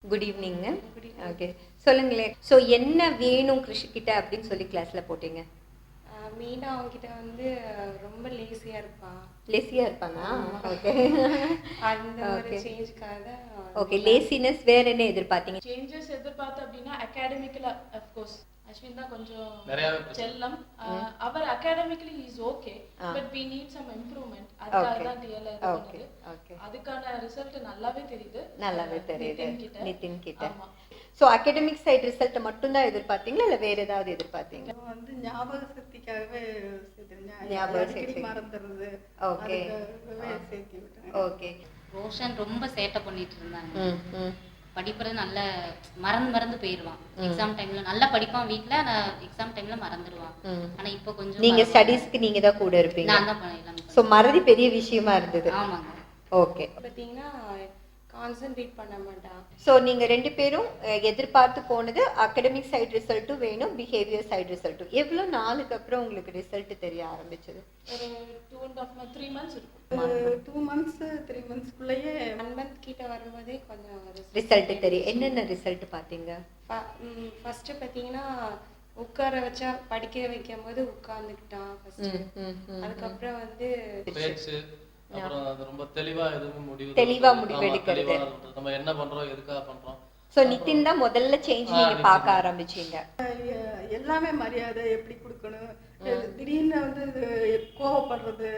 Good evening. Good evening. Okay, சொல்லுங்களேன். So என்ன வேணும் கிருஷிக்கிட்ட அப்படின்னு சொல்லி கிளாஸ்ல போட்டீங்க? மெயினாக அவங்ககிட்ட வந்து ரொம்ப லேசியாக இருப்பான். லேசியா இருப்பானா? ஓகே அந்த ஒரு ஓகே சேஞ்சுக்காக தான் ஓகே. லேசினஸ் வேற என்ன எதிர்பார்த்தீங்க? சேஞ்சஸ் எதிர்பார்த்து அப்படின்னா அகாடமிக்கலா அஃப்கோர்ஸ் அஸ்வின் தான் கொஞ்சம் நிறையவே பிரச்சனை. செல்லம். அவர் academically is okay, but we need some improvement. அதுக்காக தான் டிஎல் இது ஓகே பண்ணது. ஓகே, அதுக்கான ரிசல்ட் நல்லாவே தெரியுது. நல்லாவே தெரியுது நிதின் கிட்ட. நிதின் கிட்ட. ஆமா. ஸோ அகாடமிக் சைடு ரிசல்ட் மட்டும் தான் எதிர்பார்த்தீங்களா இல்லை வேற ஏதாவது எதிர்பார்த்தீங்க? நான் வந்து ஞாபக சக்திக்காகவே ஞாபக அடிக்கடி சக்தி. மறந்துடுறது. ஓகே அதுக்காகவே சேர்த்து விட்டேன். ஓகே. ரோஷன் ரொம்ப சேட்டை பண்ணிட்டு இருந்தாங்க. ம் ம் படிப்புறது நல்ல மறந்து போயிடுவான். எக்ஸாம் டைம்ல நல்லா படிப்பான் வீட்ல, ஆனா எக்ஸாம் டைம்ல மறந்துடுவான். ம். ஆனா இப்போ கொஞ்சம் நீங்க பரவாயில்ல. ஸ்டடீஸ்க்கு நீங்க தான் கூட இருப்பீங்க. நான் தான் பண்ணலாம். ஸோ மறதி பெரிய விஷயமா இருந்தது. ஆமாங்க. ஓகே. பார்த்தீங்கன்னா கான்சென்ட்ரேட் பண்ண மாட்டான். ஸோ நீங்கள் ரெண்டு பேரும் எதிர்பார்த்து போனது அகடமிக் சைடு ரிசல்ட்டும் வேணும், பிஹேவியர் சைடு ரிசல்ட்டும். எவ்வளோ நாளுக்கு அப்புறம் உங்களுக்கு ரிசல்ட் தெரிய ஆரம்பிச்சது? ஒரு 2.5 months 3 months இருக்கும். 2 months 3 monthsக்குள்ளேயே 1 month கிட்ட வரும்போதே கொஞ்சம் ரிசல்ட் தெரியும். என்னென்ன ரிசல்ட் பார்த்தீங்க? ஃபர்ஸ்ட் பார்த்தீங்கன்னா உட்கார வச்சா படிக்க வைக்கும் போது உட்கார்ந்துக்கிட்டான் ஃபர்ஸ்ட். அதுக்கப்புறம் வந்து பேச்சு அப்புறம் அது ரொம்ப தெளிவா எதுவும் தெளிவா முடிவு எடுக்கிறது. நம்ம என்ன பண்றோம் எதுக்காக பண்றோம். ஸோ நிதின் தான் முதல்ல சேஞ்ச் நீங்க பார்க்க ஆரம்பிச்சீங்க. எல்லாமே மரியாதை எப்படி கொடுக்கணும், திடீர்னு வந்து கோவப்படுறது,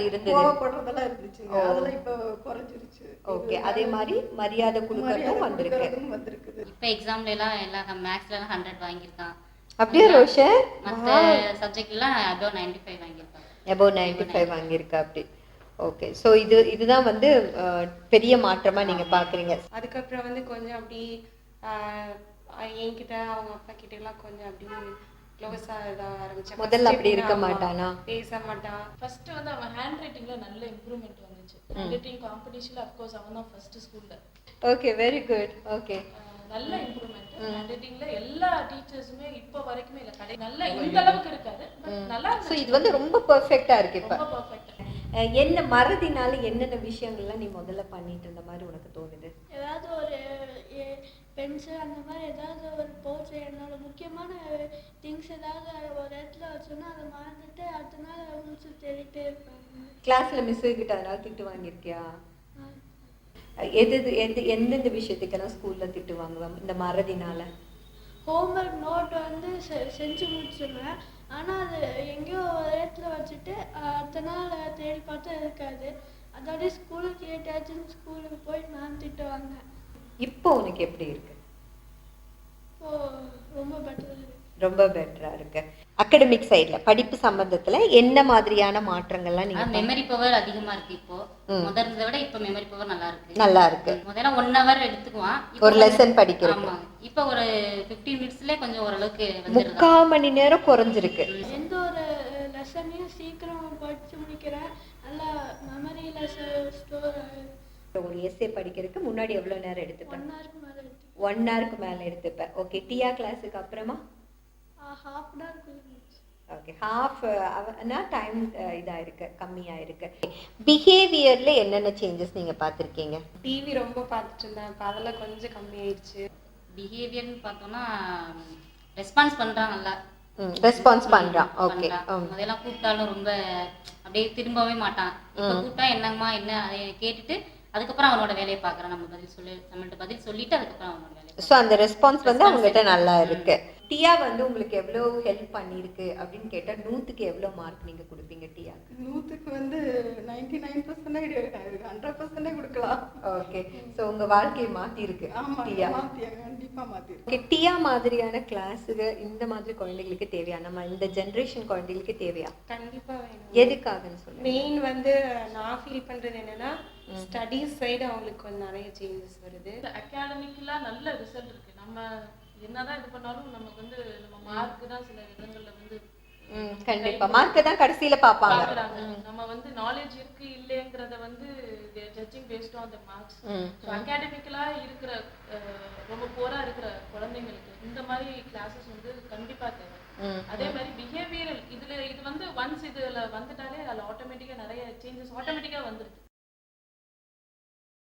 இருந்தது. கோவப்படுறதெல்லாம் இருந்துச்சுங்க. அதெல்லாம் இப்போ குறைஞ்சிருச்சு. ஓகே. அதே மாதிரி மரியாதை கொடுக்கறதும் வந்திருக்குது. இப்போ எக்ஸாம்ல எல்லாம் மேக்ஸ்ல 100 வாங்கியிருக்கான். அப்படியே ரோஷன் மற்ற சப்ஜெக்ட்ல எல்லாம் above 95 வாங்கியிருக்கான். above 95 வாங்கியிருக்கா அப்படி. ஓகே. ஸோ இதுதான் வந்து பெரிய மாற்றமா நீங்க பாக்குறீங்க. அதுக்கப்புறம் வந்து கொஞ்சம் அப்படி என்கிட்ட அவங்க அப்பா கிட்ட எல்லாம் கொஞ்சம் அப்படி க்ளோஸா இதாக ஆரம்பிச்சேன். முதல்ல அப்படி இருக்க மாட்டானா? பேச மாட்டான். ஃபர்ஸ்ட் வந்து அவன் ஹேண்ட் ரைட்டிங்ல நல்ல இம்ப்ரூவ்மெண்ட் வந்துச்சு. ஹேண்ட் ரைட்டிங் காம்படிஷன்ல அஃப்கோர்ஸ் அவன் தான் ஃபர்ஸ்ட் ஸ்கூல்ல. Okay, very good. ஓகே, நல்ல இம்ப்ரூவ்மெண்ட். ஹேண்ட் ரைட்டிங்ல எல்லா டீச்சர்ஸுமே இப்போ வரைக்குமே இல்ல நல்ல இந்த அளவுக்கு இருக்காது, பட் நல்லா ஸோ இது வந்து ரொம்ப பெர்ஃபெக்ட்டா இருக்கு இப்ப. ரொம்ப பெர்ஃபெக்ட். என்ன மறதினால என்னென்ன விஷயங்கள்லாம் நீ முதல்ல பண்ணிட்டு இருந்த மாதிரி உனக்கு தோணுது? ஏதாவது ஒரு பென்சில் அந்த மாதிரி ஏதாவது ஒரு போச்சு, என்னோட முக்கியமான திங்ஸ் ஏதாவது ஒரு இடத்துல வச்சோன்னா அதை மறந்துட்டு அடுத்த நாள் முடிச்சு தேடிட்டே இருப்பாங்க. கிளாஸ்ல மிஸ் கிட்ட அதனால திட்டு வாங்கியிருக்கியா? எந்தெந்த விஷயத்துக்கெல்லாம் ஸ்கூல்ல திட்டு வாங்குவேன் இந்த மறதினால? ஹோம்ஒர்க் நோட் வந்து செஞ்சு முடிச்சிடுவேன், ஆனால் அது எங்கேயோ ஒரு இடத்துல வச்சுட்டு அடுத்த நாள் தேடி பார்த்தா இருக்காது. அதோடய ஸ்கூலுக்கு ஏட்டாச்சுன்னு ஸ்கூலுக்கு போய் மேம் திட்டுவாங்க. இப்போ உனக்கு எப்படி இருக்கு? இப்போ ரொம்ப பெட்டர். ரொம்ப பெட்டரா இருக்கு. அகாடமிக் சைடுல படிப்பு சம்பந்தத்துல என்ன மாதிரியான மாற்றங்கள்லாம் நீங்க? மெமரி பவர் அதிகமா இருக்கு இப்போ. முதல்ல விட இப்போ மெமரி பவர் நல்லா இருக்கு. முதல்ல 1 hour எடுத்துக்குவான் ஒரு லெசன் படிக்கிறது. ஆமா, இப்போ ஒரு 15 minutesல கொஞ்சம் ஓரளவுக்கு 3/4 மணி நேரம் குறைஞ்சிருக்கு. எந்த ஒரு லெசனையும் சீக்கிரம் படிச்சு முடிக்கிறேன், நல்லா மெமரியில ஸ்டோர். ஒரு எஸ்ஏ படிக்கிறதுக்கு முன்னாடி எவ்வளவு நேரம் எடுத்துப்பேன்? 1 hour மேல எடுத்து 1 hourக்கு மேல எடுத்துப்பேன். ஓகே. டிஆ கிளாஸுக்கு அப்புறமா half an hour. ஓகே, ஹாஃப் ஹவர்னா டைம் இதா இருக்கு, கம்மியா இருக்கு. பிஹேவியர்ல என்னென்ன சேஞ்சஸ் நீங்க பார்த்திருக்கீங்க? டிவி ரொம்ப பார்த்துட்டு இருந்தேன், இப்போ அதெல்லாம் கொஞ்சம் கம்மி ஆயிடுச்சு. பிஹேவியர்னு பார்த்தோம்னா ரெஸ்பான்ஸ் பண்றான் நல்லா. ரெஸ்பான்ஸ் பண்றான். ஓகே. அதெல்லாம் கூப்பிட்டாலும் ரொம்ப அப்படியே திரும்பவே மாட்டான். இப்போ கூப்பிட்டா என்னங்கம்மா என்ன அதை கேட்டுட்டு அதுக்கப்புறம் அவனோட வேலையை பார்க்குறான். நம்மள்ட்ட பதில் சொல்லிட்டு அதுக்கப்புறம் அவனோட வேலையை. ஸோ அந்த ரெஸ்பான்ஸ் வந்து அவங்ககிட்ட நல்லா இருக்கு. டியா வந்து உங்களுக்கு எவ்வளோ ஹெல்ப் பண்ணியிருக்கு அப்படின்னு கேட்டால் 100க்கு எவ்வளோ மார்க் நீங்கள் கொடுப்பீங்க டியாக்கு? 100க்கு வந்து 99% 100% கொடுக்கலாம். ஓகே. ஸோ உங்கள் வாழ்க்கையை மாற்றிருக்கு டியா. கண்டிப்பாக மாற்றி. ஓகே. டியா மாதிரியான கிளாஸுக்கு இந்த மாதிரி குழந்தைகளுக்கு தேவையா? நம்ம இந்த ஜென்ரேஷன் குழந்தைகளுக்கு தேவையா? கண்டிப்பாக வேணும். எதுக்காகன்னு சொல்லுங்க. மெயின் வந்து நான் ஃபீல் பண்ணுறது என்னன்னா ஸ்டடீஸ் சைடு அவங்களுக்கு கொஞ்சம் நிறைய சேஞ்சஸ் வருது. அகாடமிக்கலா நல்ல ரிசல்ட் இருக்கு. நம்ம என்னதான் இது பண்ணாலும் நமக்கு வந்து நம்ம மார்க் தான் சில இடங்கள்ல வந்து கண்டிப்பா மார்க் தான் கடைசியில பாப்பாங்க. நம்ம வந்து நாலேஜ் இருக்கு இல்லையங்கறத வந்து judging based on the marks. So அகாடமிக்கலா இருக்கிற ரொம்ப போரா இருக்கிற குழந்தைகளுக்கு இந்த மாதிரி கிளாसेस வந்து கண்டிப்பா தேவை. அதே மாதிரி பிஹேவியரல் இது வந்து ஒன்ஸ் இதுல வந்துட்டாலே அதுல ஆட்டோமேட்டிக்கா நிறைய சேஞ்சஸ் ஆட்டோமேட்டிக்கா வந்துருது.